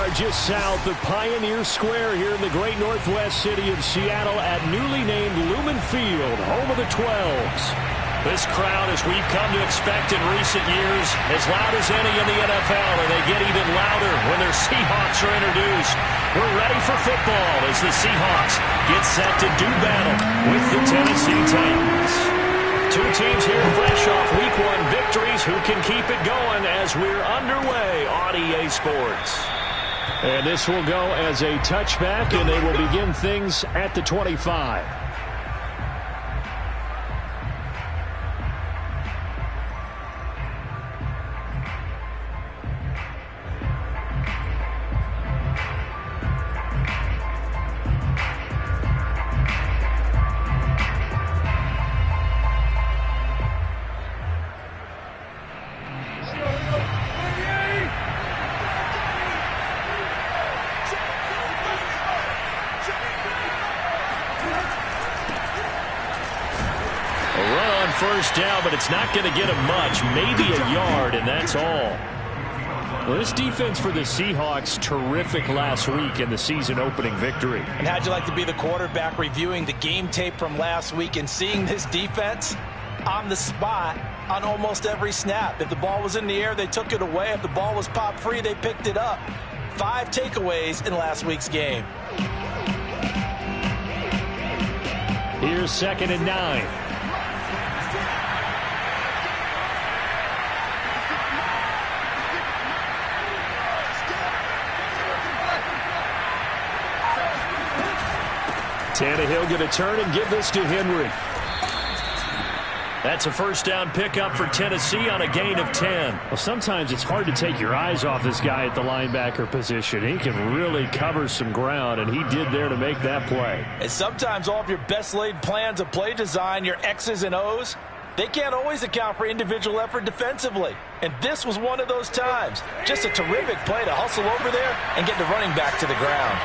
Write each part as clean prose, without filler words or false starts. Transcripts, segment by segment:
are just south of Pioneer Square here in the great northwest city of Seattle at newly named Lumen Field, home of the 12s. This crowd, as we've come to expect in recent years, as loud as any in the NFL, and they get even louder when their Seahawks are introduced. We're ready for football as the Seahawks get set to do battle with the Tennessee Titans. Two teams here fresh off Week 1 victories who can keep it going as we're underway on EA Sports. And this will go as a touchback, and they will begin things at the 25. First down, but it's not going to get him much. Maybe a yard, and that's all. Well, this defense for the Seahawks, terrific last week in the season-opening victory. And how'd you like to be the quarterback reviewing the game tape from last week and seeing this defense on the spot on almost every snap? If the ball was in the air, they took it away. If the ball was popped free, they picked it up. 5 takeaways in last week's game. Here's 2nd and 9. Tannehill going to turn and give this to Henry. That's a first down pickup for Tennessee on a gain of 10. Well, sometimes it's hard to take your eyes off this guy at the linebacker position. He can really cover some ground, and he did there to make that play. And sometimes all of your best laid plans of play design, your X's and O's, they can't always account for individual effort defensively. And this was one of those times. Just a terrific play to hustle over there and get the running back to the ground.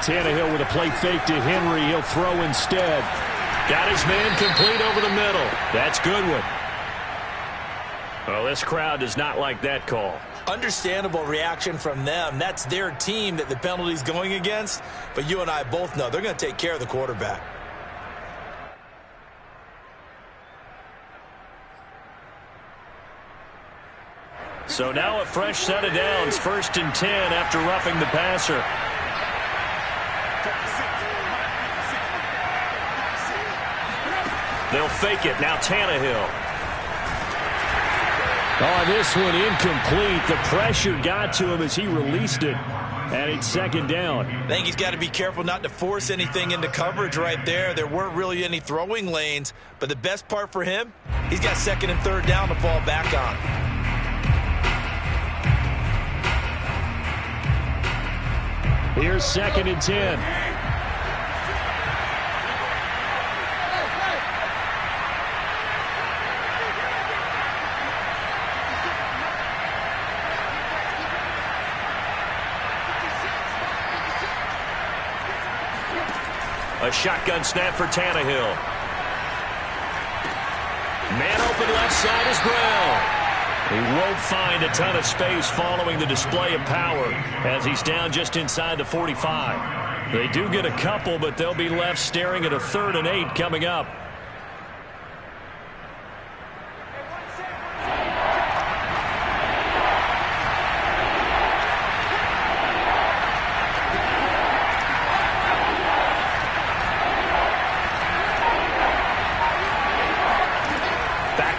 Tannehill with a play fake to Henry. He'll throw instead. Got his man complete over the middle. That's Goodwin. Well, this crowd does not like that call. Understandable reaction from them. That's their team that the penalty's going against. But you and I both know they're going to take care of the quarterback. So now a fresh set of downs. 1st and 10 after roughing the passer. They'll fake it. Now Tannehill. Oh, this one incomplete. The pressure got to him as he released it. And it's 2nd down. I think he's got to be careful not to force anything into coverage right there. There weren't really any throwing lanes. But the best part for him, he's got 2nd and 3rd down to fall back on. Here's 2nd and 10. A shotgun snap for Tannehill. Man open left side is Brown. He won't find a ton of space following the display of power as he's down just inside the 45. They do get a couple, but they'll be left staring at a 3rd and 8 coming up.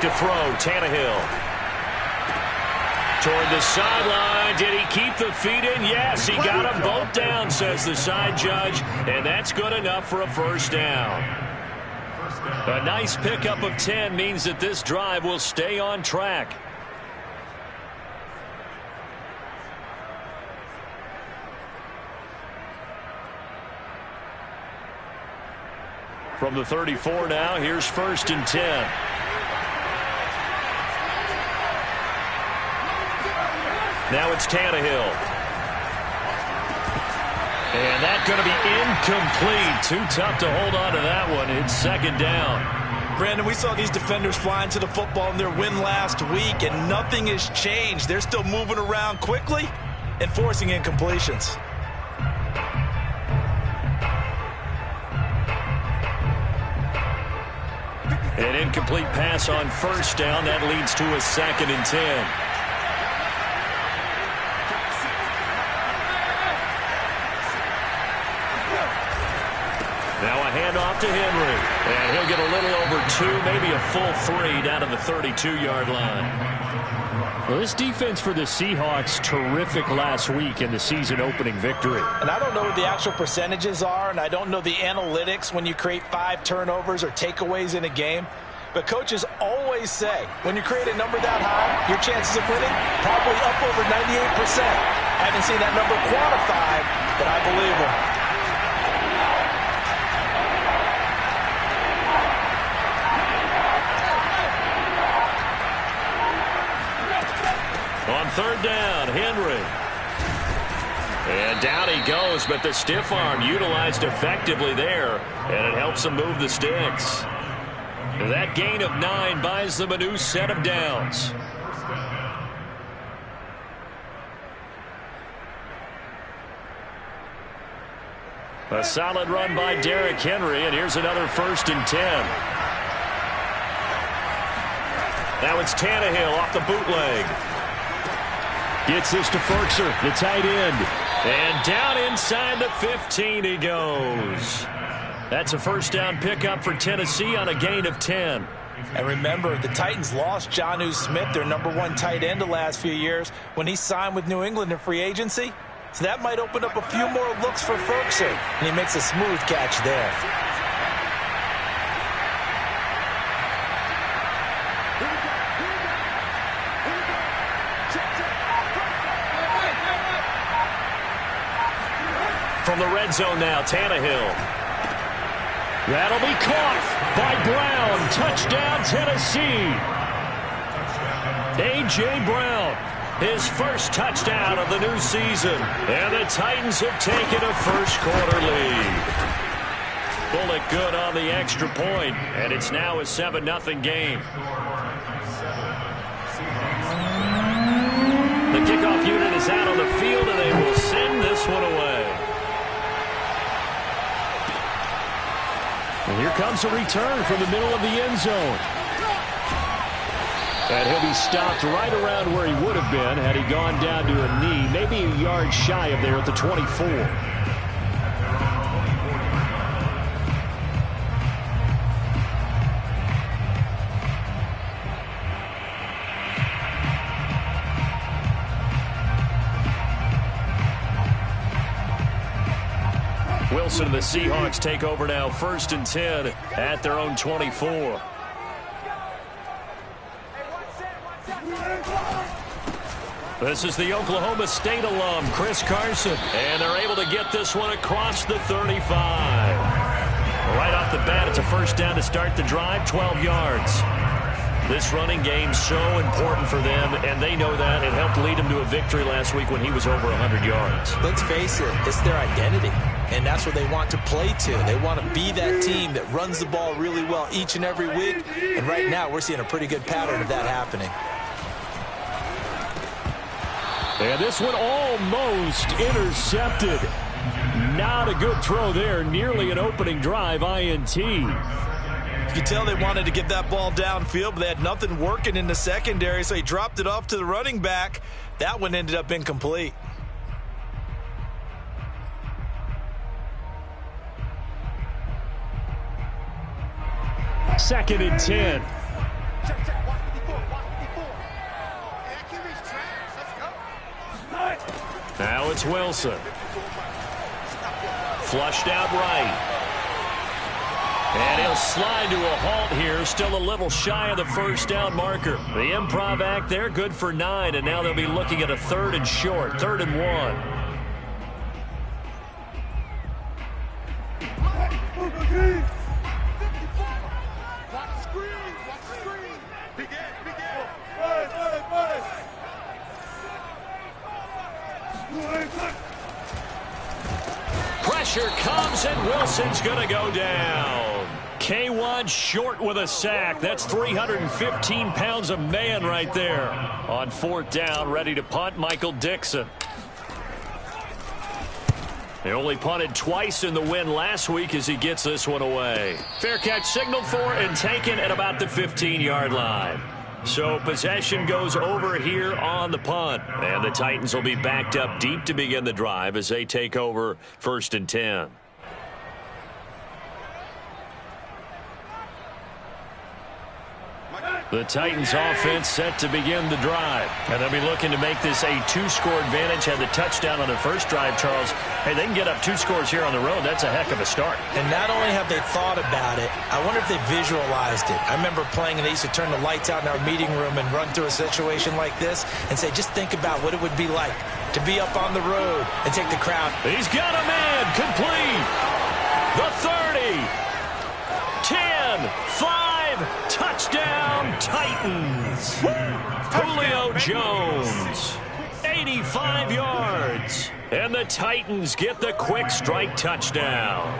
To throw, Tannehill. Toward the sideline. Did he keep the feet in? Yes, he got them both down, says the side judge, and that's good enough for a first down. A nice pickup of 10 means that this drive will stay on track. From the 34 now, here's 1st and 10. Now it's Tannehill. And that's going to be incomplete. Too tough to hold on to that one. It's second down. Brandon, we saw these defenders flying to the football in their win last week, and nothing has changed. They're still moving around quickly and forcing incompletions. An incomplete pass on first down. That leads to a 2nd and 10. Now a handoff to Henry. And he'll get a little over 2, maybe a full 3 down to the 32-yard line. Well, this defense for the Seahawks, terrific last week in the season-opening victory. And I don't know what the actual percentages are, and I don't know the analytics when you create 5 turnovers or takeaways in a game. But coaches always say, when you create a number that high, your chances of winning probably up over 98%. I haven't seen that number quantified, but I believe them. On 3rd down, Henry. And down he goes, but the stiff arm utilized effectively there, and it helps him move the sticks. That gain of 9 buys them a new set of downs. A solid run by Derrick Henry, and here's another 1st and 10. Now it's Tannehill off the bootleg. Gets this to Firkser, the tight end. And down inside the 15 he goes. That's a 1st down pickup for Tennessee on a gain of 10. And remember, the Titans lost Jonnu Smith, their #1 tight end the last few years, when he signed with New England in free agency. So that might open up a few more looks for Firkser. And he makes a smooth catch there. From the red zone now, Tannehill. That'll be caught by Brown. Touchdown, Tennessee. A.J. Brown, his first touchdown of the new season. And the Titans have taken a first-quarter lead. Bullet good on the extra point, and it's now a 7-0 game. The kickoff unit is out on the field, and they will send this one away. And here comes a return from the middle of the end zone. And he'll be stopped right around where he would have been had he gone down to a knee, maybe a yard shy of there at the 24. Wilson and the Seahawks take over now, 1st and 10 at their own 24. This is the Oklahoma State alum, Chris Carson, and they're able to get this one across the 35. Right off the bat, it's a 1st down to start the drive, 12 yards. This running game's so important for them, and they know that. It helped lead them to a victory last week when he was over 100 yards. Let's face it, it's their identity, and that's what they want to play to. They want to be that team that runs the ball really well each and every week, and right now we're seeing a pretty good pattern of that happening. And this one almost intercepted. Not a good throw there, nearly an opening drive INT. You could tell they wanted to get that ball downfield, but they had nothing working in the secondary, so he dropped it off to the running back. That one ended up incomplete. Second and 10. Now it's Wilson. Flushed out right. And he'll slide to a halt here, still a little shy of the 1st down marker. The improv act there, good for 9, and now they'll be looking at a 3rd and short, 3rd and 1. pressure comes, and Wilson's going to go down. K1 short with a sack. That's 315 pounds of man right there. On fourth down, ready to punt, Michael Dixon. They only punted twice in the win last week as he gets this one away. Fair catch signaled for and taken at about the 15-yard line. So possession goes over here on the punt. And the Titans will be backed up deep to begin the drive as they take over 1st and 10. The Titans offense set to begin the drive. And they'll be looking to make this a 2-score advantage. Had the touchdown on their first drive, Charles. Hey, they can get up 2 scores here on the road. That's a heck of a start. And not only have they thought about it, I wonder if they visualized it. I remember playing and they used to turn the lights out in our meeting room and run through a situation like this and say, just think about what it would be like to be up on the road and take the crowd. He's got a man complete. The 30. 10. 5. Touchdown, Titans. Julio Jones, 85 yards. And the Titans get the quick strike touchdown.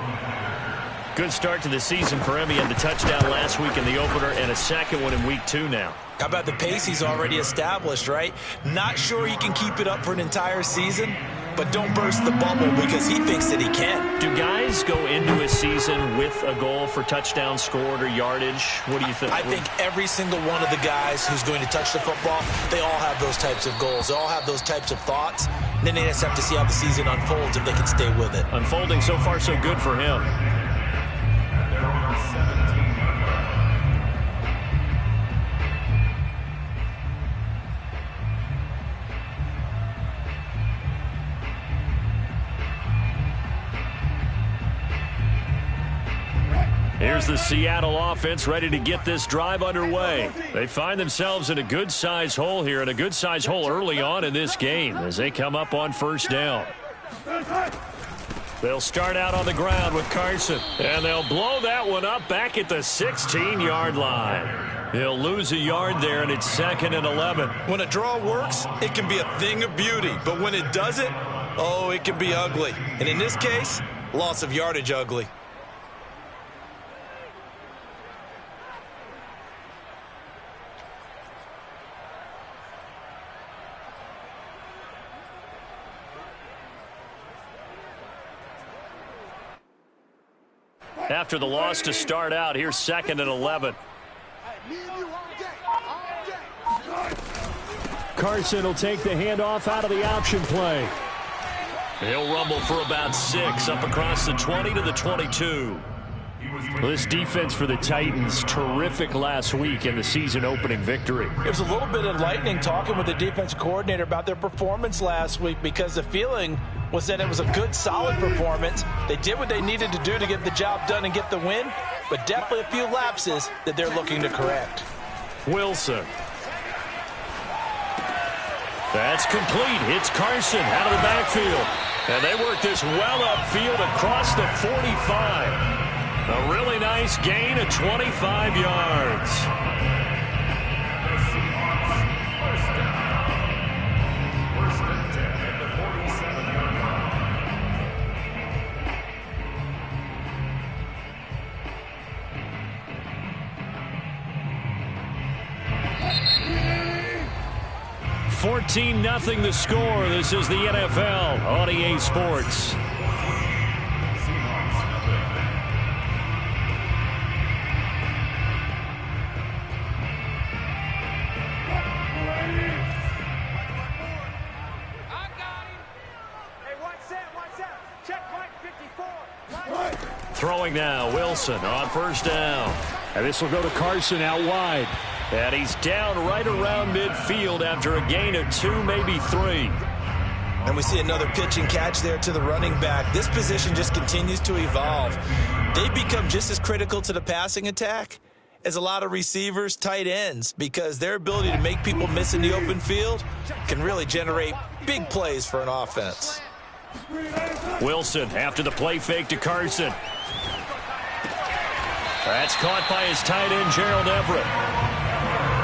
Good start to the season for him. He had the touchdown last week in the opener and a second one in week 2 now. How about the pace he's already established, right? Not sure he can keep it up for an entire season, but don't burst the bubble because he thinks that he can. Do guys go into a season with a goal for touchdown scored or yardage? What do you think? I think every single one of the guys who's going to touch the football, they all have those types of goals. They all have those types of thoughts. And then they just have to see how the season unfolds if they can stay with it. Unfolding so far so good for him. Here's the Seattle offense ready to get this drive underway. They find themselves in a good-sized hole here, and a good-sized hole early on in this game as they come up on 1st down. They'll start out on the ground with Carson, and they'll blow that one up back at the 16-yard line. He'll lose a yard there, and it's 2nd and 11. When a draw works, it can be a thing of beauty, but when it doesn't, oh, it can be ugly. And in this case, loss of yardage ugly. After the loss to start out, here's 2nd and 11. Carson will take the handoff out of the option play. He'll rumble for about 6 up across the 20 to the 22. This defense for the Titans, terrific last week in the season-opening victory. It was a little bit enlightening talking with the defense coordinator about their performance last week because the feeling was that it was a good, solid performance. They did what they needed to do to get the job done and get the win, but definitely a few lapses that they're looking to correct. Wilson. That's complete. Hits Carson out of the backfield. And they work this well upfield across the 45. A really nice gain of 25 yards. $14-0 the score. This is the NFL on EA Sports. Throwing now, Wilson on 1st down. And this will go to Carson out wide. And he's down right around midfield after a gain of 2, maybe 3. And we see another pitch and catch there to the running back. This position just continues to evolve. They become just as critical to the passing attack as a lot of receivers, tight ends, because their ability to make people miss in the open field can really generate big plays for an offense. Wilson after the play fake to Carson. That's caught by his tight end, Gerald Everett.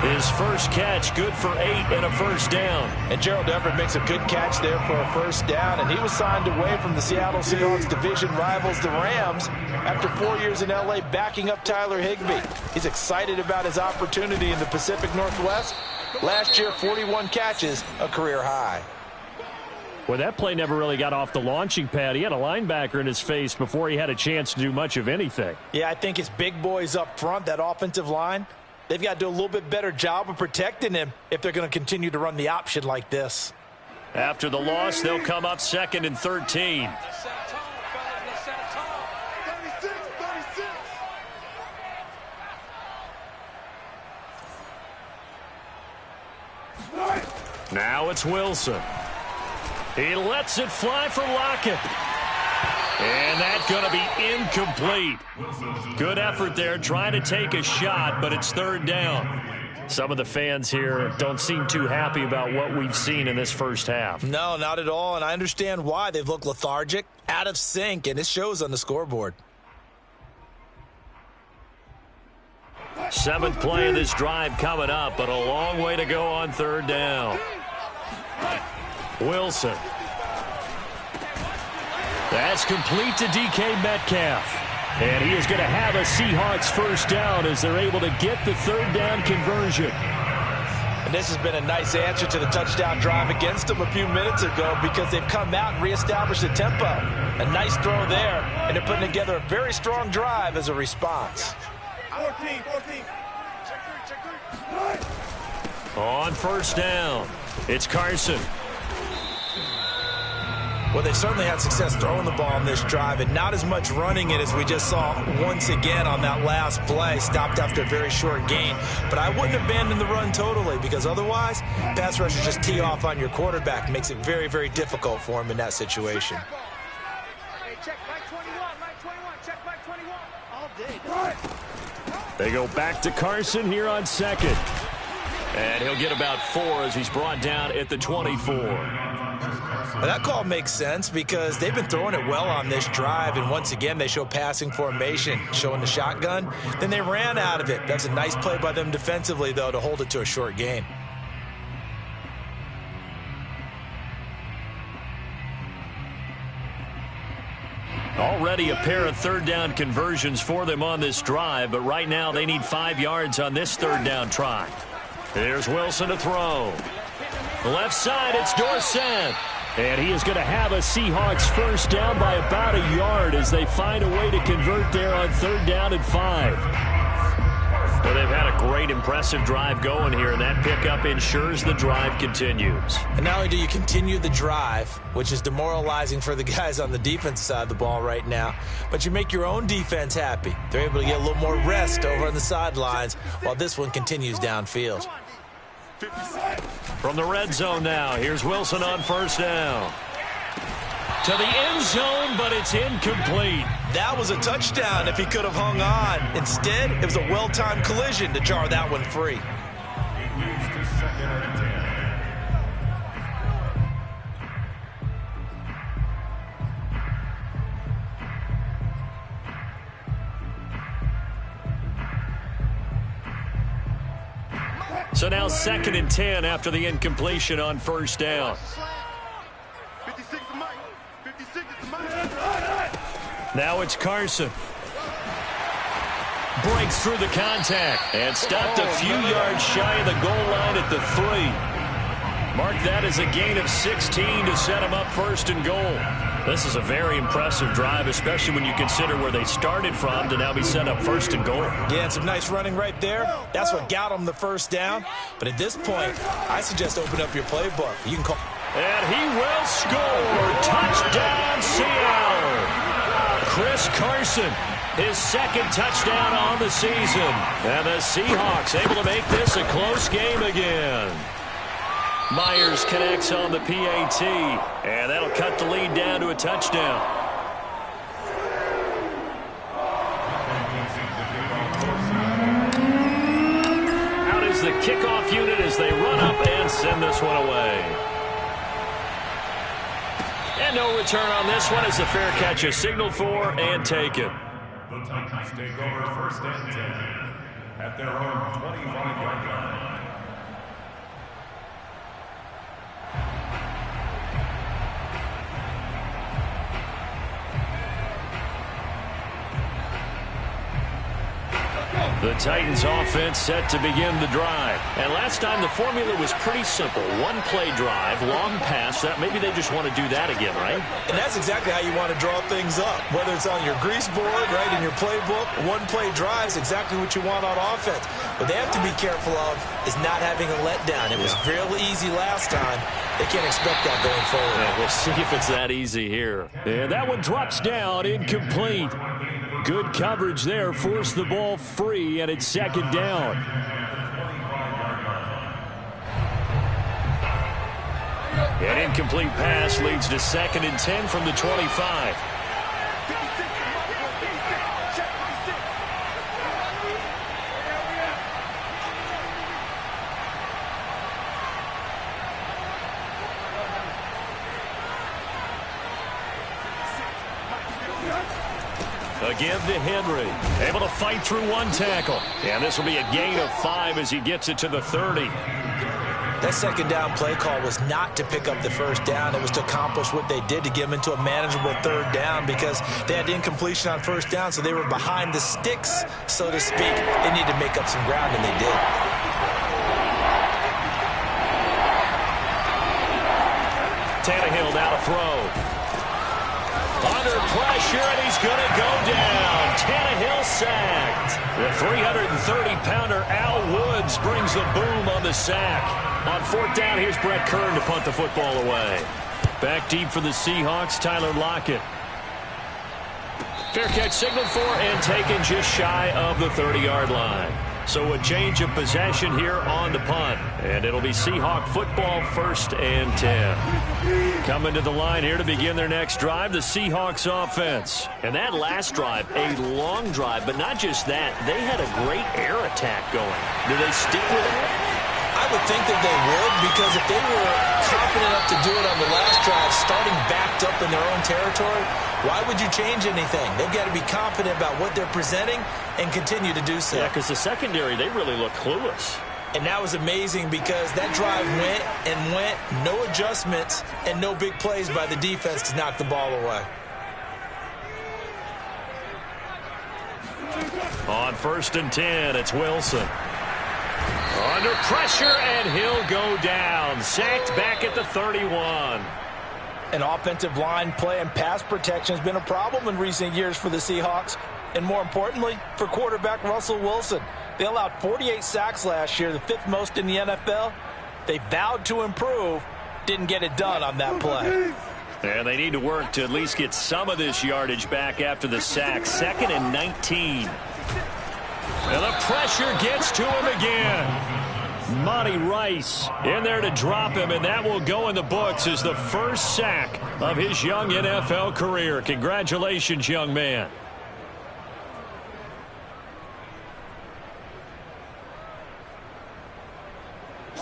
His first catch, good for 8 and a first down. And Gerald Everett makes a good catch there for a first down, and he was signed away from the Seattle Seahawks division rivals, the Rams, after 4 years in L.A. backing up Tyler Higbee. He's excited about his opportunity in the Pacific Northwest. Last year, 41 catches, a career high. Well, that play never really got off the launching pad. He had a linebacker in his face before he had a chance to do much of anything. Yeah, I think it's big boys up front, that offensive line. They've got to do a little bit better job of protecting him if they're going to continue to run the option like this. After the loss, they'll come up 2nd and 13. Now it's Wilson. He lets it fly for Lockett. And that's going to be incomplete. Good effort there trying to take a shot, but it's 3rd down. Some of the fans here don't seem too happy about what we've seen in this first half. No, not at all, and I understand why. They've looked lethargic, out of sync, and it shows on the scoreboard. 7th play of this drive coming up, but a long way to go on 3rd down. Wilson. That's complete to DK Metcalf. And he is going to have a Seahawks first down as they're able to get the 3rd down conversion. And this has been a nice answer to the touchdown drive against them a few minutes ago because they've come out and reestablished the tempo. A nice throw there, and they're putting together a very strong drive as a response. 14. On first down, it's Carson. Well, they certainly had success throwing the ball on this drive and not as much running it as we just saw once again on that last play. Stopped after a very short gain. But I wouldn't abandon the run totally because otherwise, pass rushers just tee off on your quarterback. Makes it very, very difficult for him in that situation. Hey, check back 21, check back 21. All day. They go back to Carson here on 2nd. And he'll get about 4 as he's brought down at the 24. Well, that call makes sense because they've been throwing it well on this drive, and once again they show passing formation, showing the shotgun. Then they ran out of it. That's a nice play by them defensively, though, to hold it to a short gain. Already a pair of 3rd down conversions for them on this drive, but right now they need 5 yards on this 3rd down try. Here's Wilson to throw. Left side, it's Dorsett. And he is going to have a Seahawks first down by about a yard as they find a way to convert there on 3rd down and 5. Well, they've had a great, impressive drive going here, and that pickup ensures the drive continues. And not only do you continue the drive, which is demoralizing for the guys on the defensive side of the ball right now, but you make your own defense happy. They're able to get a little more rest over on the sidelines while this one continues downfield. From the red zone now, here's Wilson on first down. To the end zone, but it's incomplete. That was a touchdown if he could have hung on. Instead, it was a well-timed collision to jar that one free. So now 2nd and 10 after the incompletion on first down. 56 is Mike. 56 is Mike. Now it's Carson. Breaks through the contact and stopped a few yards shy of the goal line at the 3. Mark that as a gain of 16 to set him up 1st and goal. This is a very impressive drive, especially when you consider where they started from to now be set up 1st and goal. Yeah, and some nice running right there. That's what got them the first down. But at this point, I suggest open up your playbook. You can call. And he will score. Touchdown, Seattle. Chris Carson, his 2nd touchdown on the season. And the Seahawks able to make this a close game again. Myers connects on the PAT, and that'll cut the lead down to a touchdown. Out is the kickoff unit as they run up and send this one away. And no return on this one as the fair catch is signaled for and taken. The Titans take over 1st and 10 at their own 25-yard line. The Titans offense set to begin the drive. And last time the formula was pretty simple. One play drive, long pass. That maybe they just want to do that again, right? And that's exactly how you want to draw things up. Whether it's on your grease board, right, in your playbook, one play drive is exactly what you want on offense. What they have to be careful of is not having a letdown. It was real easy last time. They can't expect that going forward. Yeah, we'll see if it's that easy here. And that one drops down, incomplete. Good coverage there, forced the ball free, and it's second down. An incomplete pass leads to 2nd and 10 from the 25. Again to Henry. Able to fight through one tackle. And this will be a gain of 5 as he gets it to the 30. That second down play call was not to pick up the first down. It was to accomplish what they did to get them into a manageable third down because they had incompletion on first down, so they were behind the sticks, so to speak. They needed to make up some ground, and they did. Tannehill now to throw. Under pressure, and he's going to go down. Tannehill sacked. The 330-pounder Al Woods brings the boom on the sack. On 4th down, here's Brett Kern to punt the football away. Back deep for the Seahawks, Tyler Lockett. Fair catch signaled for and taken just shy of the 30-yard line. So a change of possession here on the punt. And it'll be Seahawk football, 1st and 10. Coming to the line here to begin their next drive, the Seahawks offense. And that last drive, a long drive, but not just that. They had a great air attack going. Do they stick with it? I would think that they would, because if they were confident enough to do it on the last drive, starting backed up in their own territory, why would you change anything? They've got to be confident about what they're presenting and continue to do so. Yeah, because the secondary, they really look clueless. And that was amazing because that drive went and went, no adjustments and no big plays by the defense to knock the ball away. On 1st and 10, it's Wilson. Under pressure, and he'll go down. Sacked back at the 31. An offensive line play and pass protection has been a problem in recent years for the Seahawks. And more importantly, for quarterback Russell Wilson. They allowed 48 sacks last year, the 5th most in the NFL. They vowed to improve, didn't get it done on that play. And they need to work to at least get some of this yardage back after the sack. 2nd and 19. And the pressure gets to him again. Monty Rice in there to drop him, and that will go in the books as the first sack of his young NFL career. Congratulations, young man.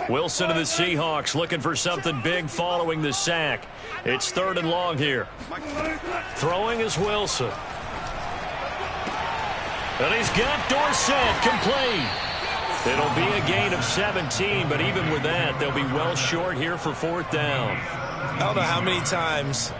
Wilson of the Seahawks looking for something big following the sack. It's 3rd and long here. Throwing is Wilson. And he's got Dorsett complete. It'll be a gain of 17, but even with that, they'll be well short here for 4th down. I don't know how many times,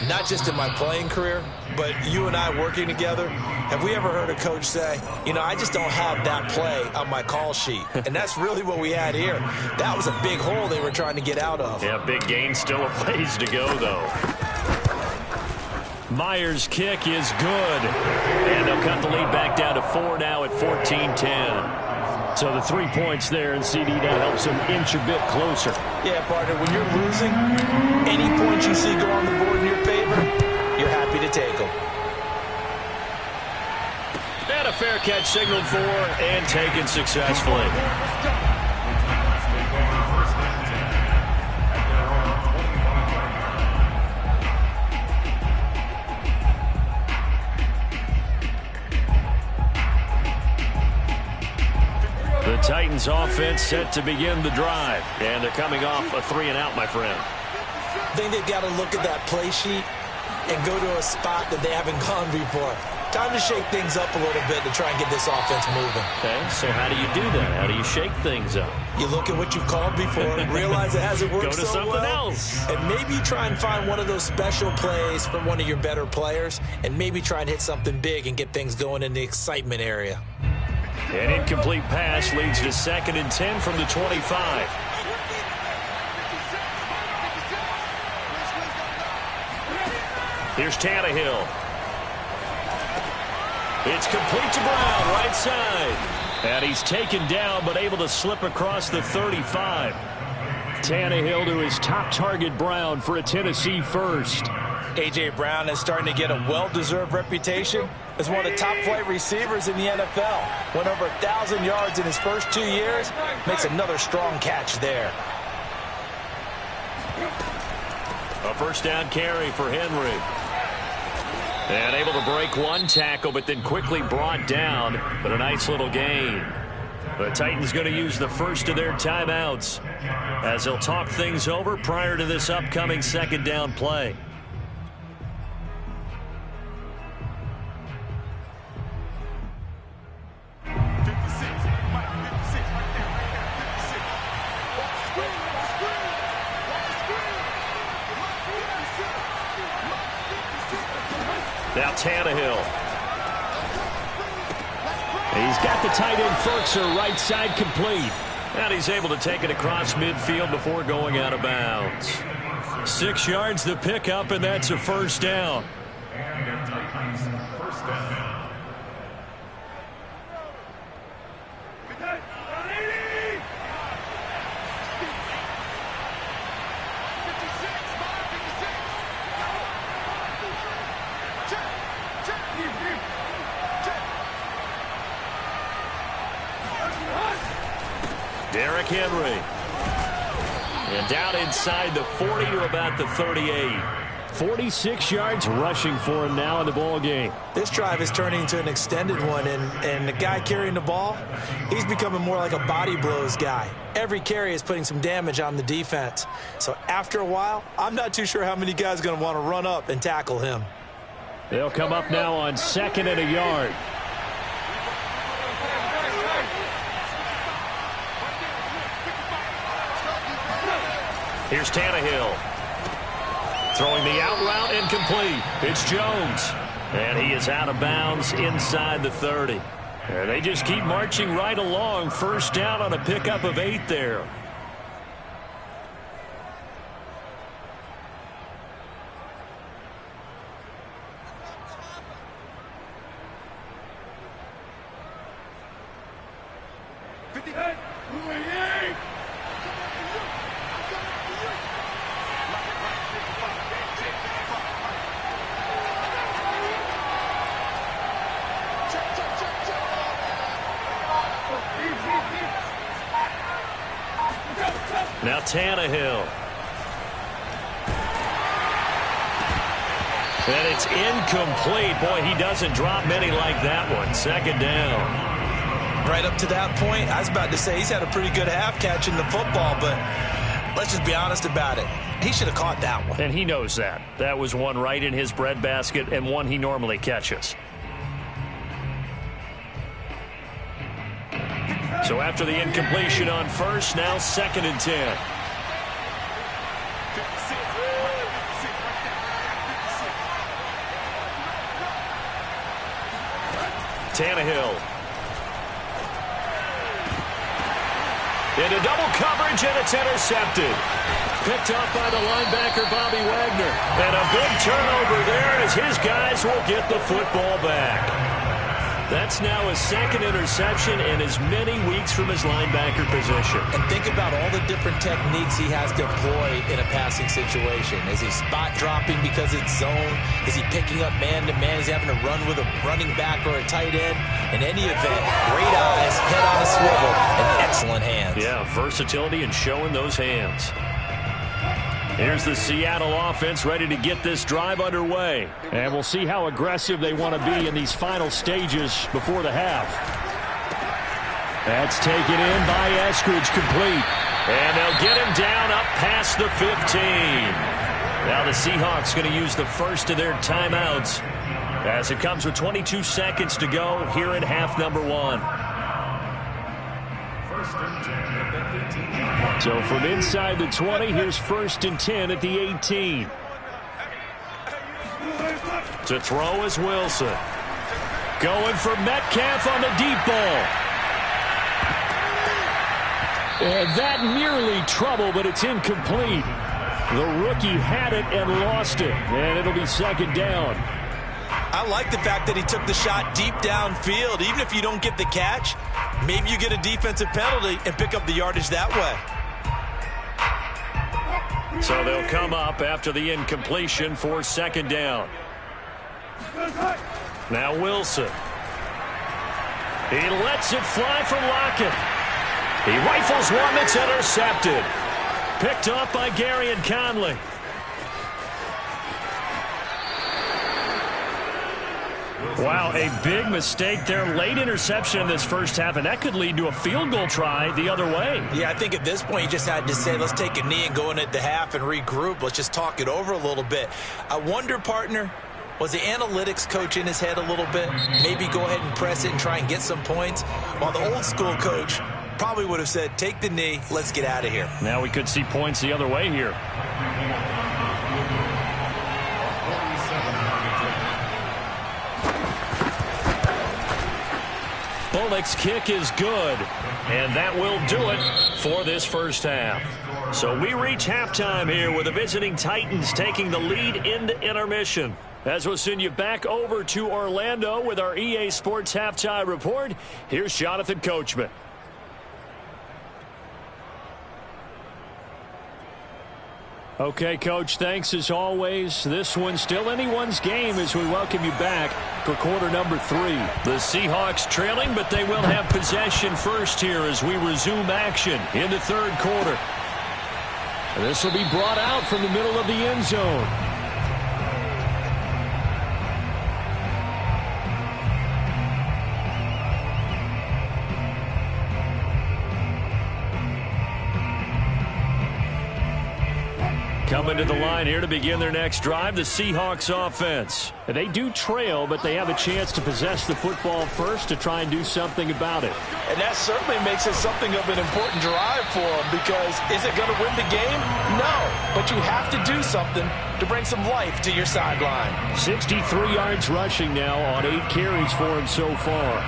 not just in my playing career, but you and I working together, have we ever heard a coach say, you know, I just don't have that play on my call sheet. And that's really what we had here. That was a big hole they were trying to get out of. Yeah, big gain, still a ways to go, though. Myers' kick is good. And they'll cut the lead back down to 4 now at 14-10. So the 3 points there, and CD now helps them inch a bit closer. Yeah, partner, when you're losing, any points you see go on the board in your favor, you're happy to take them. And a fair catch signaled for and taken successfully. The Titans offense set to begin the drive. And they're coming off a 3-and-out, my friend. I think they've got to look at that play sheet and go to a spot that they haven't gone before. Time to shake things up a little bit to try and get this offense moving. Okay, so how do you do that? How do you shake things up? You look at what you've called before, realize it hasn't worked Go to so something well, else. and maybe try and find one of those special plays from one of your better players, and maybe try and hit something big and get things going in the excitement area. An incomplete pass leads to 2nd and 10 from the 25. Here's Tannehill. It's complete to Brown, right side. And he's taken down, but able to slip across the 35. Tannehill to his top target, Brown, for a Tennessee first. A.J. Brown is starting to get a well-deserved reputation as one of the top-flight receivers in the NFL. Went over 1,000 yards in his first 2 years. Makes another strong catch there. A first down carry for Henry. And able to break one tackle, but then quickly brought down. But a nice little gain. The Titans going to use the first of their timeouts as they'll talk things over prior to this upcoming 2nd down play. Now Tannehill. He's got the tight end Ferkser right side complete. And he's able to take it across midfield before going out of bounds. 6 yards the pickup, and that's a first down. Derrick Henry. And down inside the 40 to about the 38. 46 yards rushing for him now in the ball game. This drive is turning into an extended one, and the guy carrying the ball, he's becoming more like a body blows guy. Every carry is putting some damage on the defense. So after a while, I'm not too sure how many guys are going to want to run up and tackle him. They'll come up now on 2nd and a yard. Here's Tannehill. Throwing the out route incomplete. It's Jones. And he is out of bounds inside the 30. And they just keep marching right along. First down on a pickup of 8 there. Now Tannehill. And it's incomplete. Boy, he doesn't drop many like that one. 2nd down. Right up to that point, I was about to say he's had a pretty good half catching the football, but let's just be honest about it. He should have caught that one. And he knows that. That was one right in his breadbasket and one he normally catches. So after the incompletion on first, now 2nd and 10. Tannehill. Into double coverage, and it's intercepted. Picked off by the linebacker, Bobby Wagner. And a big turnover there as his guys will get the football back. That's now his 2nd interception in as many weeks from his linebacker position. And think about all the different techniques he has to employ in a passing situation. Is he spot dropping because it's zone? Is he picking up man-to-man? Is he having to run with a running back or a tight end? In any event, great eyes, head on a swivel, and excellent hands. Yeah, versatility and showing those hands. Here's the Seattle offense ready to get this drive underway. And we'll see how aggressive they want to be in these final stages before the half. That's taken in by Eskridge, complete. And they'll get him down up past the 15. Now the Seahawks going to use the first of their timeouts as it comes with 22 seconds to go here in half number 1. So from inside the 20, here's 1st and 10 at the 18. To throw is Wilson. Going for Metcalf on the deep ball. And that nearly trouble, but it's incomplete. The rookie had it and lost it, and it'll be second down. I like the fact that he took the shot deep downfield. Even if you don't get the catch, maybe you get a defensive penalty and pick up the yardage that way. So they'll come up after the incompletion for second down. Now Wilson. He lets it fly from Lockett. He rifles one that's intercepted. Picked up by Gary and Conley. Wow, a big mistake there. Late interception in this first half, and that could lead to a field goal try the other way. Yeah, I think at this point you just had to say, let's take a knee and go in at the half and regroup. Let's just talk it over a little bit. I wonder, partner, was the analytics coach in his head a little bit? Maybe go ahead and press it and try and get some points? While the old school coach probably would have said, take the knee, let's get out of here. Now we could see points the other way here. Bullock's kick is good, and that will do it for this first half. So we reach halftime here with the visiting Titans taking the lead into intermission. As we'll send you back over to Orlando with our EA Sports Halftime Report, here's Jonathan Coachman. Okay, Coach, thanks as always. This one's still anyone's game as we welcome you back for quarter number 3. The Seahawks trailing, but they will have possession first here as we resume action in the third quarter. This will be brought out from the middle of the end zone. Coming to the line here to begin their next drive, the Seahawks offense. They do trail, but they have a chance to possess the football first to try and do something about it. And that certainly makes it something of an important drive for them, because is it going to win the game? No, but you have to do something to bring some life to your sideline. 63 yards rushing now on 8 carries for him so far.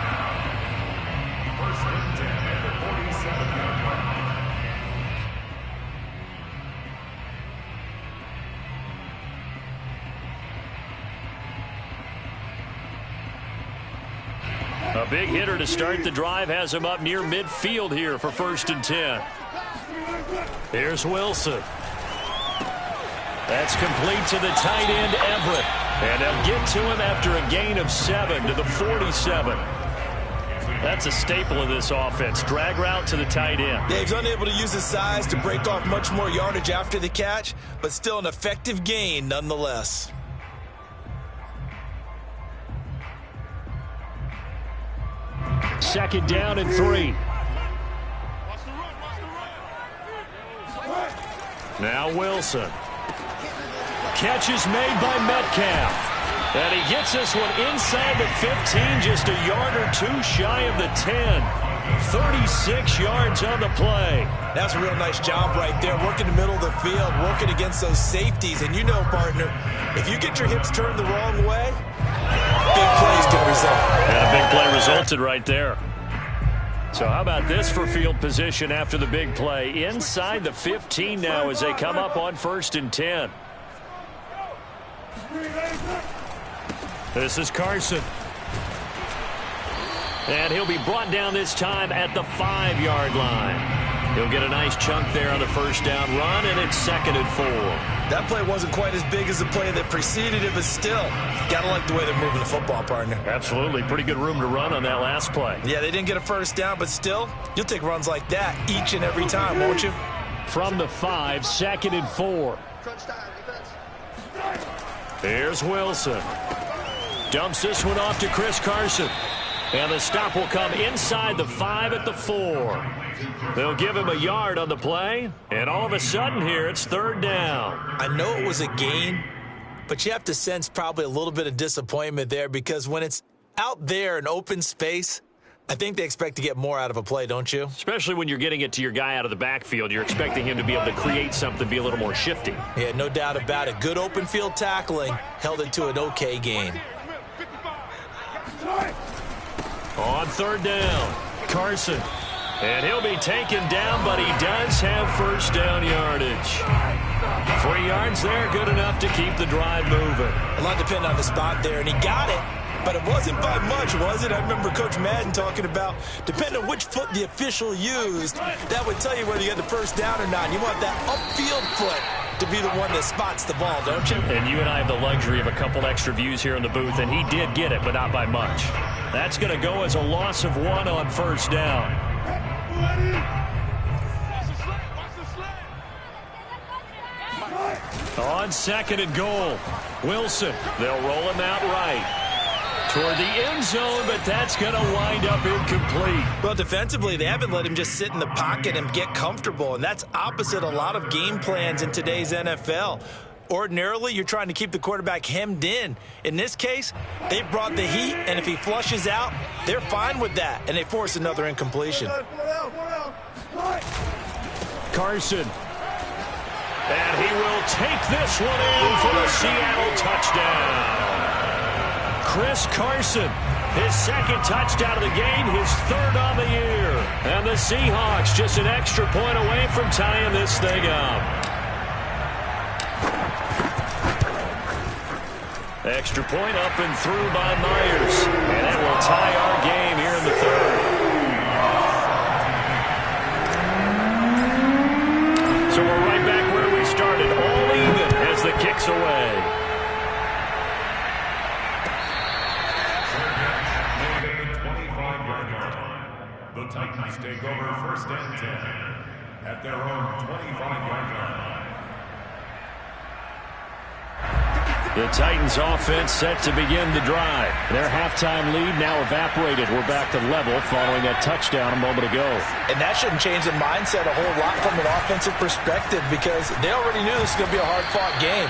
A big hitter to start the drive has him up near midfield here for 1st and 10. Here's Wilson. That's complete to the tight end, Everett. And they'll get to him after a gain of 7 to the 47. That's a staple of this offense. Drag route to the tight end. Yeah, he's unable to use his size to break off much more yardage after the catch, but still an effective gain nonetheless. Second down and 3. Now Wilson. Catch is made by Metcalf. And he gets this one inside the 15, just a yard or two shy of the 10. 36 yards on the play. That's a real nice job right there, working the middle of the field, working against those safeties. And you know, partner, if you get your hips turned the wrong way, big plays can result. And a big play resulted right there. So how about this for field position after the big play? Inside the 15 now as they come up on 1st and 10. This is Carson. And he'll be brought down this time at the 5-yard line. He'll get a nice chunk there on the first down run, and it's 2nd and 4. That play wasn't quite as big as the play that preceded it, but still, gotta like the way they're moving the football, partner. Absolutely. Pretty good room to run on that last play. Yeah, they didn't get a first down, but still, you'll take runs like that each and every time, won't you? From the 5, 2nd and 4. Here's Wilson. Dumps this one off to Chris Carson. And the stop will come inside the 5 at the 4. They'll give him a yard on the play. And all of a sudden here, it's 3rd down. I know it was a gain, but you have to sense probably a little bit of disappointment there, because when it's out there in open space, I think they expect to get more out of a play, don't you? Especially when you're getting it to your guy out of the backfield. You're expecting him to be able to create something, be a little more shifty. Yeah, no doubt about it. Good open field tackling held it to an okay gain. On 3rd down, Carson. And he'll be taken down, but he does have first down yardage. 3 yards there, good enough to keep the drive moving. A lot depended on the spot there, and he got it. But it wasn't by much, was it? I remember Coach Madden talking about, depending on which foot the official used, that would tell you whether you had the first down or not. You want that upfield foot to be the one that spots the ball, don't you? And you and I have the luxury of a couple extra views here in the booth, and he did get it, but not by much. That's going to go as a loss of 1 on first down. On 2nd and goal, Wilson. They'll roll him out right toward the end zone, but that's going to wind up incomplete. Well, defensively, they haven't let him just sit in the pocket and get comfortable, and that's opposite a lot of game plans in today's NFL. Ordinarily, you're trying to keep the quarterback hemmed in. In this case, they brought the heat, and if he flushes out, they're fine with that, and they force another incompletion. Carson. And he will take this one in for the Seattle touchdown. Chris Carson, his 2nd touchdown of the game, his 3rd on the year. And the Seahawks just an extra point away from tying this thing up. Extra point up and through by Myers. And it will tie our game here in the 3rd. So we're right back where we started, all even as the kick's away. The Titans take over 1st and 10 at their own 25-yard line. The Titans offense set to begin the drive. Their halftime lead now evaporated. We're back to level following that touchdown a moment ago. And that shouldn't change the mindset a whole lot from an offensive perspective because they already knew this was going to be a hard-fought game.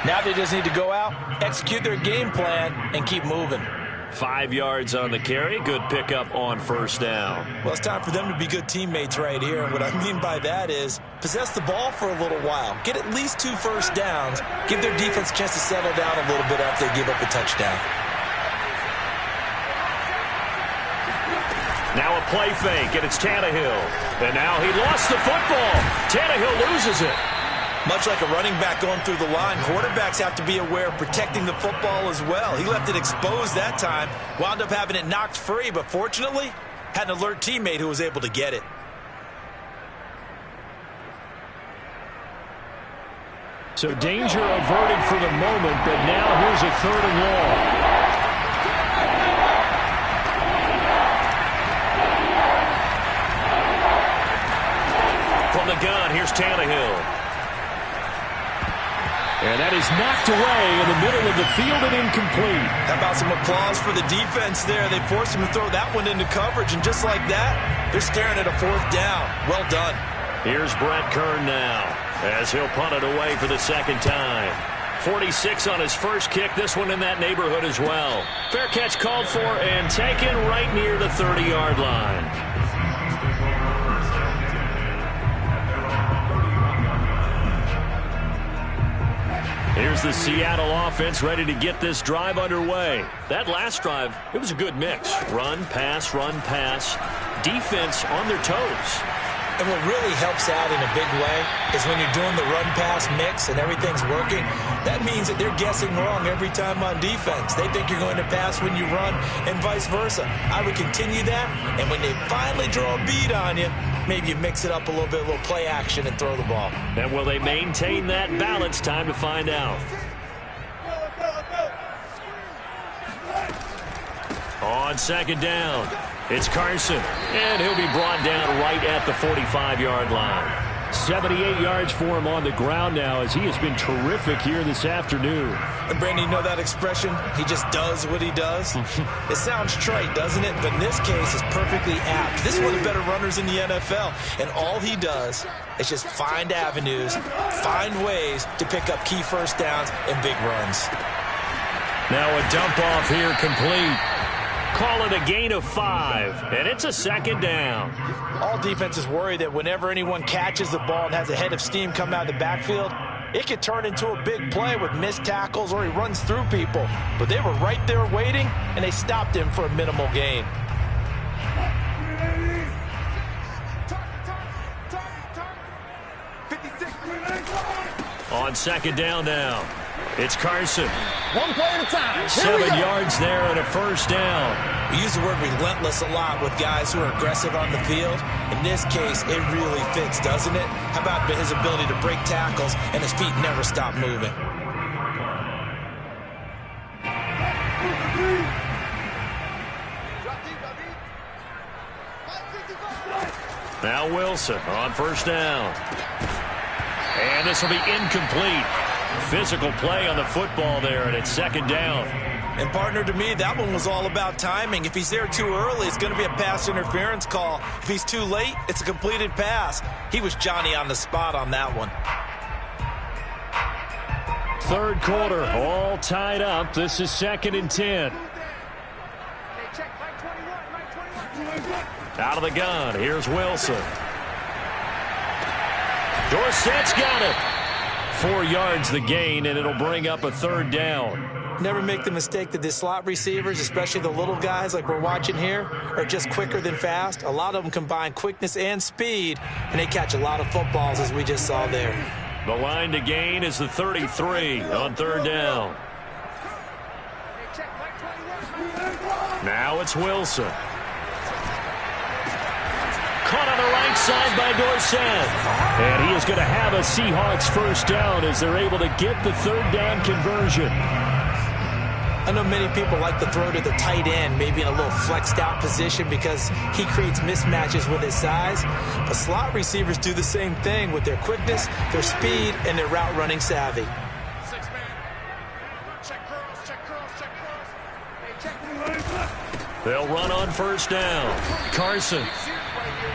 Now they just need to go out, execute their game plan, and keep moving. 5 yards on the carry. Good pickup on first down. Well, it's time for them to be good teammates right here. And what I mean by that is possess the ball for a little while. Get at least 2 first downs. Give their defense a chance to settle down a little bit after they give up a touchdown. Now a play fake, and it's Tannehill. And now he lost the football. Tannehill loses it. Much like a running back going through the line, quarterbacks have to be aware of protecting the football as well. He left it exposed that time, wound up having it knocked free, but fortunately, had an alert teammate who was able to get it. So danger averted for the moment, but now here's a 3rd and long. From the gun, here's Tannehill. And that is knocked away in the middle of the field and incomplete. How about some applause for the defense there? They forced him to throw that one into coverage, and just like that, they're staring at a 4th down. Well done. Here's Brett Kern now as he'll punt it away for the 2nd time. 46 on his first kick, this one in that neighborhood as well. Fair catch called for and taken right near the 30-yard line. Here's the Seattle offense ready to get this drive underway. That last drive, it was a good mix. Run, pass, defense on their toes. And what really helps out in a big way is when you're doing the run-pass mix and everything's working, that means that they're guessing wrong every time on defense. They think you're going to pass when you run and vice versa. I would continue that, and when they finally draw a bead on you, maybe you mix it up a little bit, a little play action, and throw the ball. And will they maintain that balance? Time to find out. On 2nd down, it's Carson, and he'll be brought down right at the 45-yard line. 78 yards for him on the ground now as he has been terrific here this afternoon. And Brandon, you know that expression? He just does what he does? It sounds trite, doesn't it? But in this case, it's perfectly apt. This is one of the better runners in the NFL. And all he does is just find avenues, find ways to pick up key first downs and big runs. Now a dump off here complete. Call it a gain of 5, and it's a 2nd down. All defenses worry that whenever anyone catches the ball and has a head of steam come out of the backfield, it could turn into a big play with missed tackles or he runs through people. But they were right there waiting, and they stopped him for a minimal gain. On second down now. It's Carson. One play at a time. 7 yards there and a first down. We use the word relentless a lot with guys who are aggressive on the field. In this case, it really fits, doesn't it? How about his ability to break tackles and his feet never stop moving? Now Wilson on first down. And this will be incomplete. Physical play on the football there, and it's second down. And partner, to me, that one was all about timing. If he's there too early, it's going to be a pass interference call. If he's too late, it's a completed pass. He was Johnny on the spot on that one. Third quarter, all tied up. This is 2nd and 10. Out of the gun, here's Wilson. Dorsett's got it. 4 yards the gain, and it'll bring up a third down. Never make the mistake that the slot receivers, especially the little guys like we're watching here, are just quicker than fast. A lot of them combine quickness and speed, and they catch a lot of footballs, as we just saw there. The line to gain is the 33 on third down. Now it's Wilson. Caught on the right side by Dorsett. And he is going to have a Seahawks first down as they're able to get the third down conversion. I know many people like to throw to the tight end, maybe in a little flexed out position because he creates mismatches with his size. But slot receivers do the same thing with their quickness, their speed, and their route running savvy. They'll run on first down. Carson.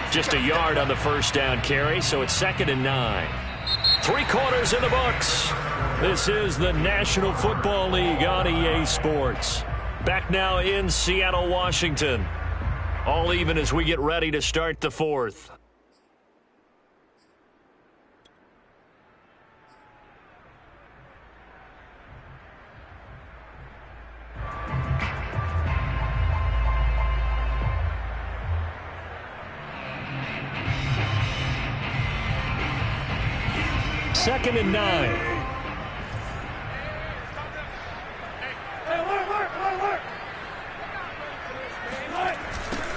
Just a yard on the first down carry, so it's 2nd and 9. 3 quarters in the books. This is the National Football League on EA Sports. Back now in Seattle, Washington. All even as we get ready to start the fourth. Second and 9.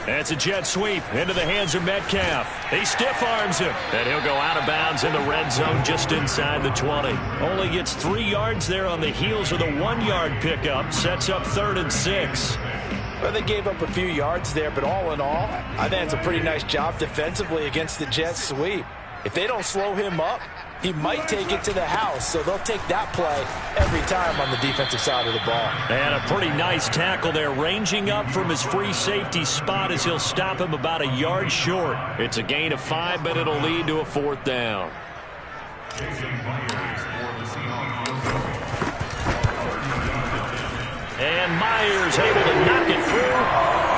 That's a jet sweep into the hands of Metcalf. He stiff arms him, and he'll go out of bounds in the red zone just inside the 20. Only gets 3 yards there on the heels of the 1-yard pickup. Sets up 3rd and 6. Well, they gave up a few yards there, but all in all, I think it's a pretty nice job defensively against the jet sweep. If they don't slow him up, he might take it to the house, so they'll take that play every time on the defensive side of the ball. And a pretty nice tackle there, ranging up from his free safety spot as he'll stop him about a yard short. It's a gain of 5, but it'll lead to a 4th down. And Myers able to knock it through.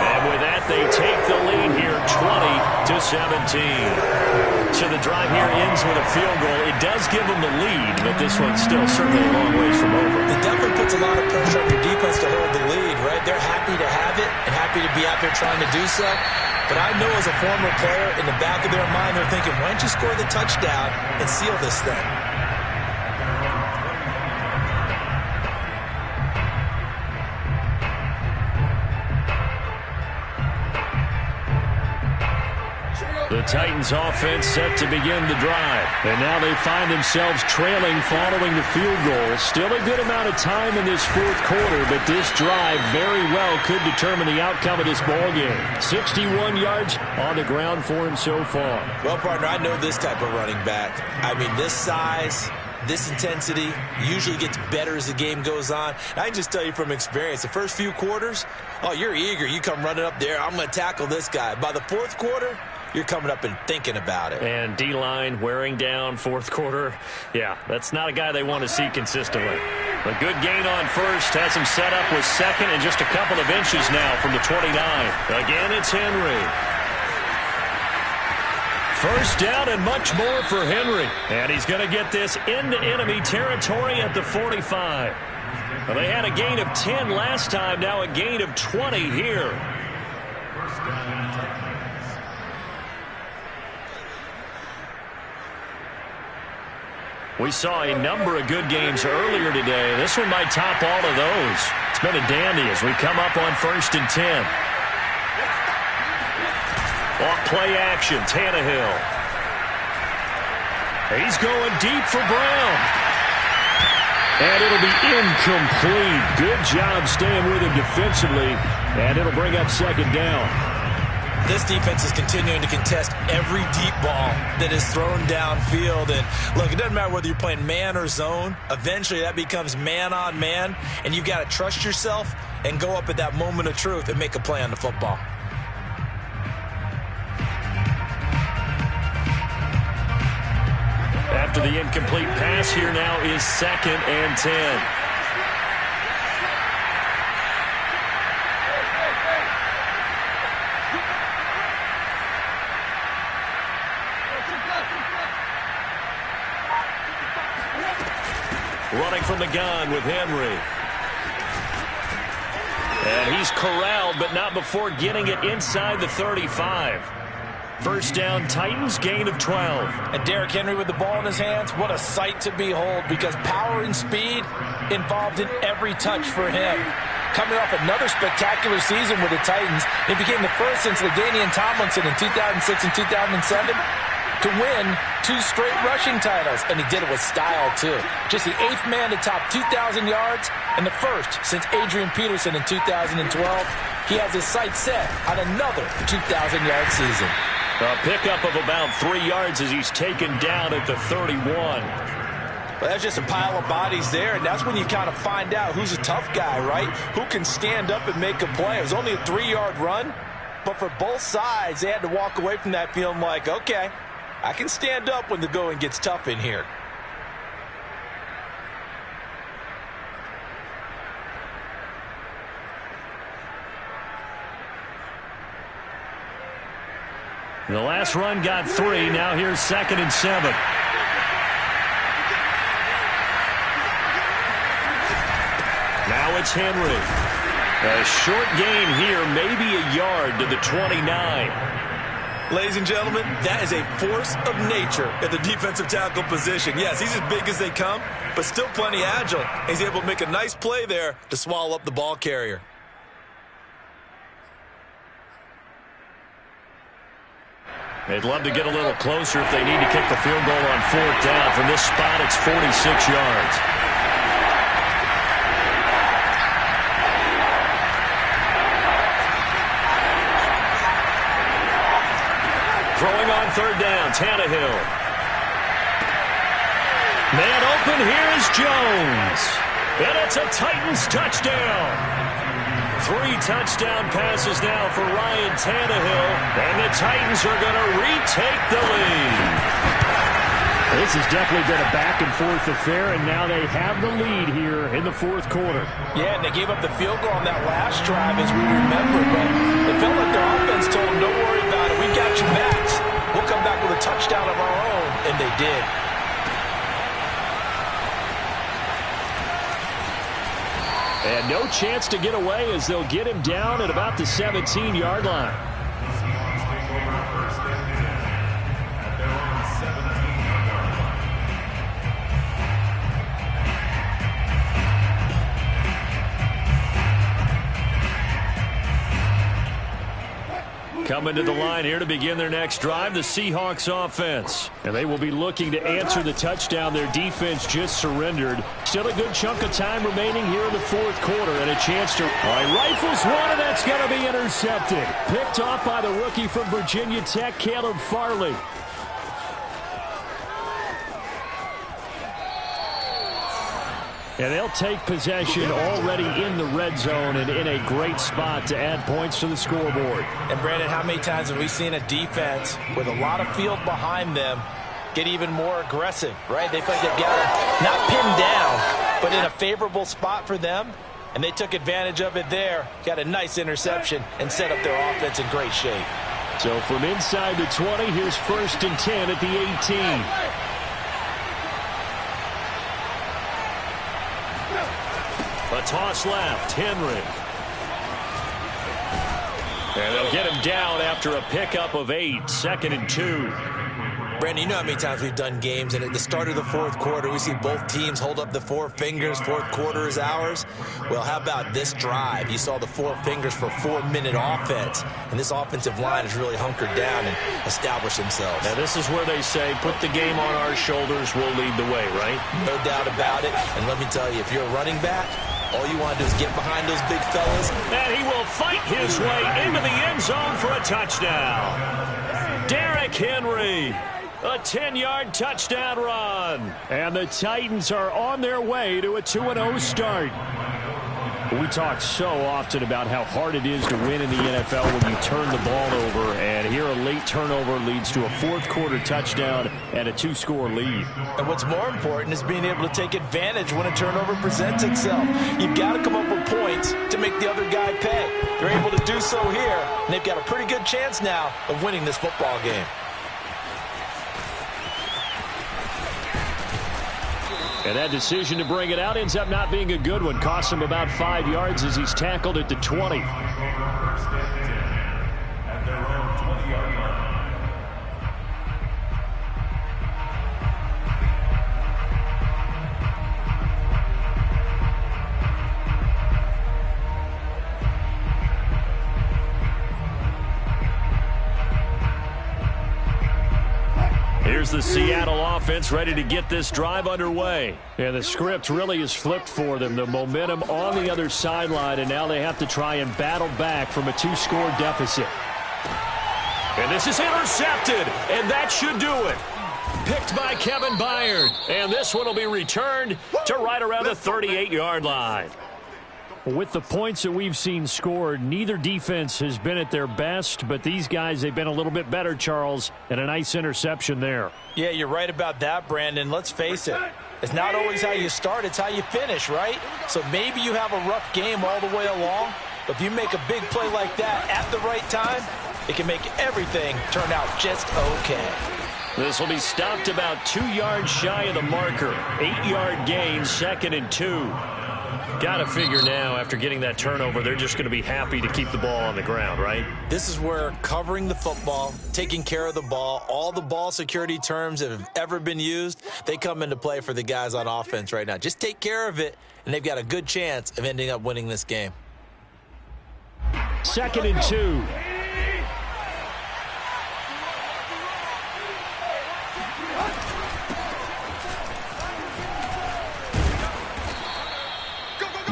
And with that, they take the lead here, 20-17. So the drive here ends with a field goal. It does give them the lead, but this one's still certainly a long ways from over. It definitely puts a lot of pressure on your defense to hold the lead, right? They're happy to have it and happy to be out there trying to do so. But I know as a former player, in the back of their mind, they're thinking, why don't you score the touchdown and seal this thing? The Titans offense set to begin the drive. And now they find themselves trailing following the field goal. Still a good amount of time in this 4th quarter, but this drive very well could determine the outcome of this ballgame. 61 yards on the ground for him so far. Well, partner, I know this type of running back. I mean, this size, this intensity usually gets better as the game goes on. And I can just tell you from experience, the first few quarters, oh, you're eager. You come running up there, I'm going to tackle this guy. By the 4th quarter, you're coming up and thinking about it. And D-line wearing down 4th quarter. Yeah, that's not a guy they want to see consistently. A good gain on first has him set up with 2nd and just a couple of inches now from the 29. Again, it's Henry. First down and much more for Henry. And he's going to get this into enemy territory at the 45. Well, they had a gain of 10 last time, now a gain of 20 here. First down, Titans. We saw a number of good games earlier today. This one might top all of those. It's been a dandy as we come up on 1st and 10. Off play action, Tannehill. He's going deep for Brown. And it'll be incomplete. Good job staying with him defensively. And it'll bring up 2nd down. This defense is continuing to contest every deep ball that is thrown downfield. And look, it doesn't matter whether you're playing man or zone. Eventually that becomes man on man. And you've got to trust yourself and go up at that moment of truth and make a play on the football. After the incomplete pass, here now is 2nd and 10. Running from the gun with Henry. And he's corralled, but not before getting it inside the 35. 1st down, Titans, gain of 12. And Derrick Henry with the ball in his hands, what a sight to behold, because power and speed involved in every touch for him. Coming off another spectacular season with the Titans, he became the first since LaDainian Tomlinson in 2006 and 2007 to win 2 straight rushing titles, and he did it with style, too. Just the 8th man to top 2,000 yards, and the first since Adrian Peterson in 2012. He has his sights set on another 2,000-yard season. A pickup of about 3 yards as he's taken down at the 31. Well, that's just a pile of bodies there, and that's when you kind of find out who's a tough guy, right? Who can stand up and make a play. It was only a 3-yard run, but for both sides, they had to walk away from that feeling like, okay, I can stand up when the going gets tough in here. The last run got 3. Now here's 2nd and 7. Now it's Henry. A short gain here, maybe a yard to the 29. Ladies and gentlemen, that is a force of nature at the defensive tackle position. Yes, he's as big as they come, but still plenty agile. He's able to make a nice play there to swallow up the ball carrier. They'd love to get a little closer if they need to kick the field goal on 4th down. From this spot, it's 46 yards. Throwing on 3rd down, Tannehill. Man open, here's Jones. And it's a Titans touchdown. 3 touchdown passes now for Ryan Tannehill, and the Titans are going to retake the lead. This has definitely been a back-and-forth affair, and now they have the lead here in the 4th quarter. Yeah, and they gave up the field goal on that last drive, as we remember, but it felt like their offense told them, don't worry about it, we got your backs. We'll come back with a touchdown of our own, and they did. And no chance to get away as they'll get him down at about the 17-yard line. Coming to the line here to begin their next drive, the Seahawks offense. And they will be looking to answer the touchdown their defense just surrendered. Still a good chunk of time remaining here in the 4th quarter and a chance to... All right, rifles one, and that's going to be intercepted. Picked off by the rookie from Virginia Tech, Caleb Farley. And they'll take possession already in the red zone and in a great spot to add points to the scoreboard. And, Brandon, how many times have we seen a defense with a lot of field behind them get even more aggressive, right? They feel like they've got them not pinned down, but in a favorable spot for them, and they took advantage of it there, got a nice interception, and set up their offense in great shape. So from inside the 20, here's 1st and 10 at the 18. A toss left, Henry. And they'll get him down after a pickup of 8, 2nd and 2. Brandon, you know how many times we've done games, and at the start of the fourth quarter, we see both teams hold up the four fingers, fourth quarter is ours. Well, how about this drive? You saw the four fingers for 4-minute offense, and this offensive line has really hunkered down and established themselves. Now, this is where they say, put the game on our shoulders, we'll lead the way, right? No doubt about it, and let me tell you, if you're a running back, all you want to do is get behind those big fellas. And he will fight his way into the end zone for a touchdown. Derrick Henry. A 10-yard touchdown run. And the Titans are on their way to a 2-0 start. We talk so often about how hard it is to win in the NFL when you turn the ball over. And here a late turnover leads to a fourth-quarter touchdown and a 2-score lead. And what's more important is being able to take advantage when a turnover presents itself. You've got to come up with points to make the other guy pay. They're able to do so here, and they've got a pretty good chance now of winning this football game. And that decision to bring it out ends up not being a good one. Costs him about 5 yards as he's tackled at the 20. First and 10 at their own 20-yard line. Here's the Seattle offense ready to get this drive underway. And the script really is flipped for them. The momentum on the other sideline, and now they have to try and battle back from a 2-score deficit. And this is intercepted, and that should do it. Picked by Kevin Byard. And this one will be returned to right around the 38-yard line. With the points that we've seen scored, neither defense has been at their best, but these guys, they've been a little bit better, Charles, and a nice interception there. Yeah, you're right about that, Brandon. Let's face it. It's not always how you start, it's how you finish, right? So maybe you have a rough game all the way along, but if you make a big play like that at the right time, it can make everything turn out just okay. This will be stopped about 2 yards shy of the marker. 8-yard gain, 2nd and 2. Got to figure now, after getting that turnover, they're just going to be happy to keep the ball on the ground, right? This is where covering the football, taking care of the ball, all the ball security terms that have ever been used, they come into play for the guys on offense right now. Just take care of it, and they've got a good chance of ending up winning this game. 2nd and 2.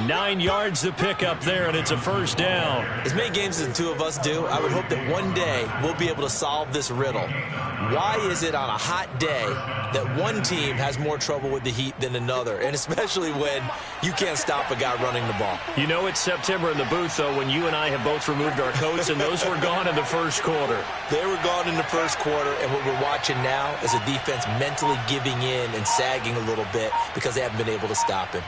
Nine yards to pick up there, and it's a first down. As many games as the two of us do, I would hope that one day we'll be able to solve this riddle. Why is it on a hot day that one team has more trouble with the heat than another, and especially when you can't stop a guy running the ball? You know it's September in the booth, though, when you and I have both removed our coats, and those were gone in the first quarter. They were gone in the first quarter, and what we're watching now is a defense mentally giving in and sagging a little bit because they haven't been able to stop him.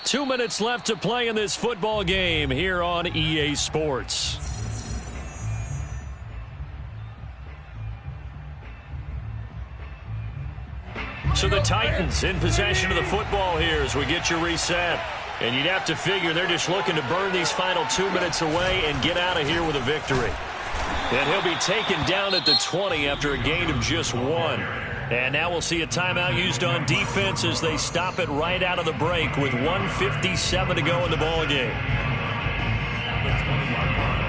2 minutes left to play in this football game here on EA Sports. So the Titans in possession of the football here as we get your reset. And you'd have to figure they're just looking to burn these final 2 minutes away and get out of here with a victory. And he'll be taken down at the 20 after a gain of just 1. And now we'll see a timeout used on defense as they stop it right out of the break with 1:57 to go in the ball game.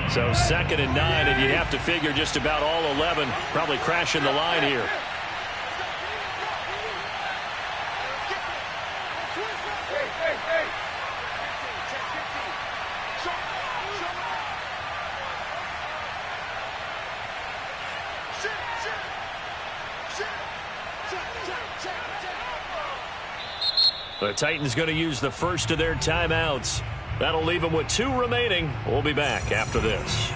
So 2nd and 9, and you'd have to figure just about all 11 probably crashing the line here. The Titans going to use the first of their timeouts. That'll leave them with 2 remaining. We'll be back after this.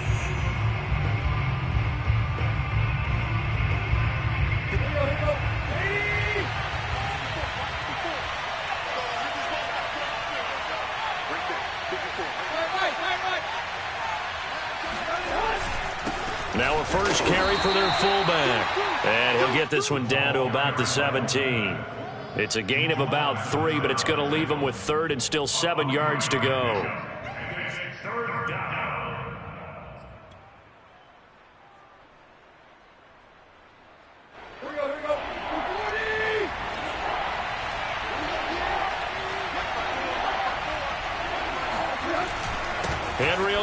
Now a first carry for their fullback. And he'll get this one down to about the 17. It's a gain of about 3, but it's going to leave him with 3rd and still 7 yards to go.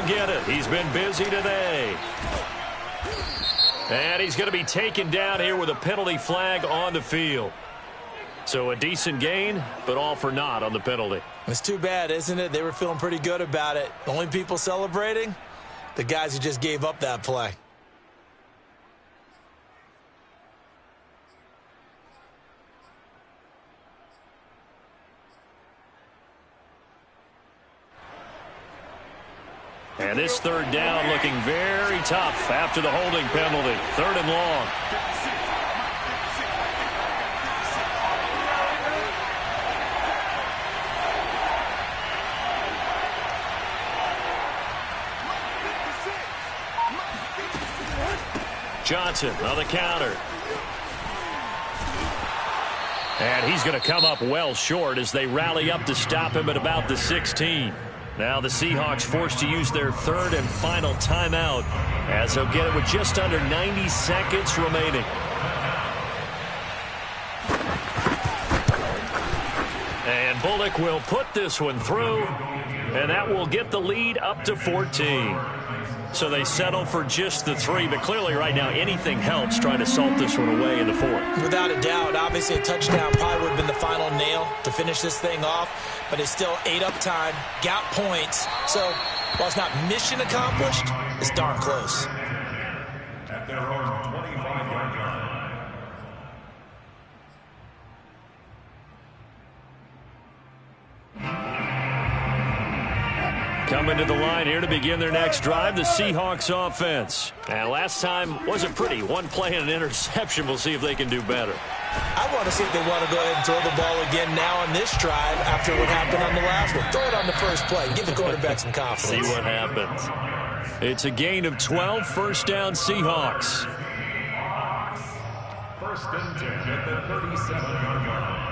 will get it. He's been busy today. And he's going to be taken down here with a penalty flag on the field. So a decent gain, but all for naught on the penalty. It's too bad, isn't it? They were feeling pretty good about it. The only people celebrating, the guys who just gave up that play. And this third down looking very tough after the holding penalty. 3rd and long. Johnson on the counter. And he's going to come up well short as they rally up to stop him at about the 16. Now the Seahawks forced to use their 3rd and final timeout as they'll get it with just under 90 seconds remaining. And Bullock will put this one through, and that will get the lead up to 14. So they settle for just the 3, but clearly right now anything helps trying to salt this one away in the 4th. Without a doubt, obviously a touchdown probably would have been the final nail to finish this thing off, but it's still ate up time, got points. So while it's not mission accomplished, it's darn close. At their own 25-yard line. Coming to the line here to begin their next drive, the Seahawks offense. And last time wasn't pretty. One play and an interception. We'll see if they can do better. I want to see if they want to go ahead and throw the ball again now on this drive after what happened on the last one. Throw it on the first play. Give the quarterback some confidence. See what happens. It's a gain of 12, 1st down Seahawks. 1st and 10 at the 37-yard line.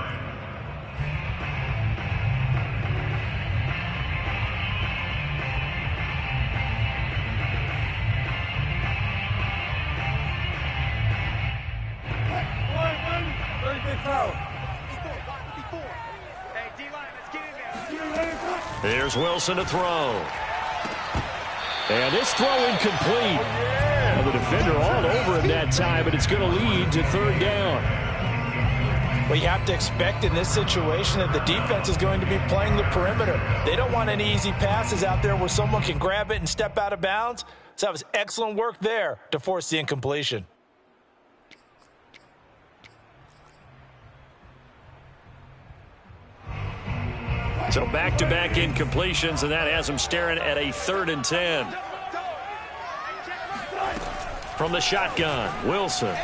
There's Wilson to throw. And this throw incomplete. Well, the defender all over him that time, but it's going to lead to 3rd down. Well, you have to expect in this situation that the defense is going to be playing the perimeter. They don't want any easy passes out there where someone can grab it and step out of bounds. So that was excellent work there to force the incompletion. So back-to-back incompletions, and that has them staring at a 3rd and 10. From the shotgun, Wilson.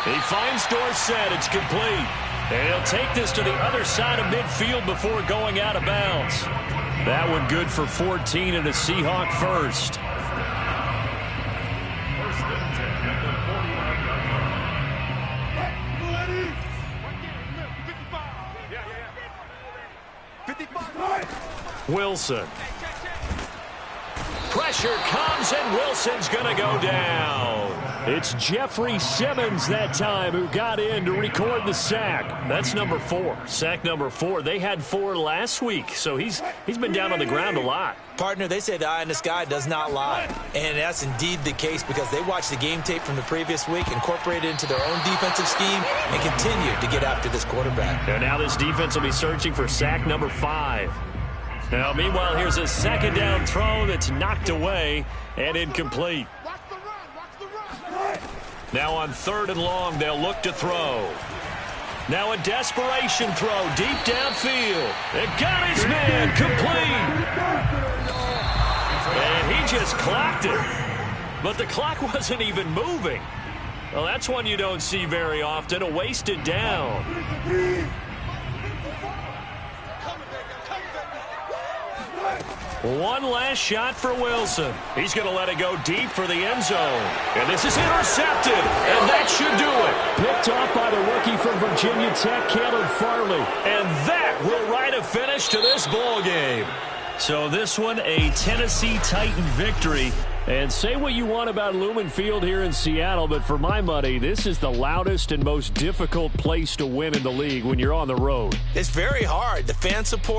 He finds Dorsett. It's complete. And he'll take this to the other side of midfield before going out of bounds. That one good for 14 and a Seahawk first. 1st and 10 at the 40-yard line. Wilson. Pressure comes, and Wilson's going to go down. It's Jeffrey Simmons that time who got in to record the sack. That's number 4. Sack number 4. They had 4 last week, so he's been down on the ground a lot. Partner, they say the eye in the sky does not lie. And that's indeed the case because they watched the game tape from the previous week, incorporated it into their own defensive scheme, and continue to get after this quarterback. And now this defense will be searching for sack number 5. Now, meanwhile, here's a 2nd down throw that's knocked away and incomplete. Now on 3rd and long, they'll look to throw. Now a desperation throw deep downfield. It got his man complete. And he just clocked it. But the clock wasn't even moving. Well, that's one you don't see very often, a wasted down. One last shot for Wilson. He's going to let it go deep for the end zone. And this is intercepted. And that should do it. Picked off by the rookie from Virginia Tech, Caleb Farley. And that will write a finish to this ball game. So this one, a Tennessee Titan victory. And say what you want about Lumen Field here in Seattle, but for my money, this is the loudest and most difficult place to win in the league when you're on the road. It's very hard. The fan support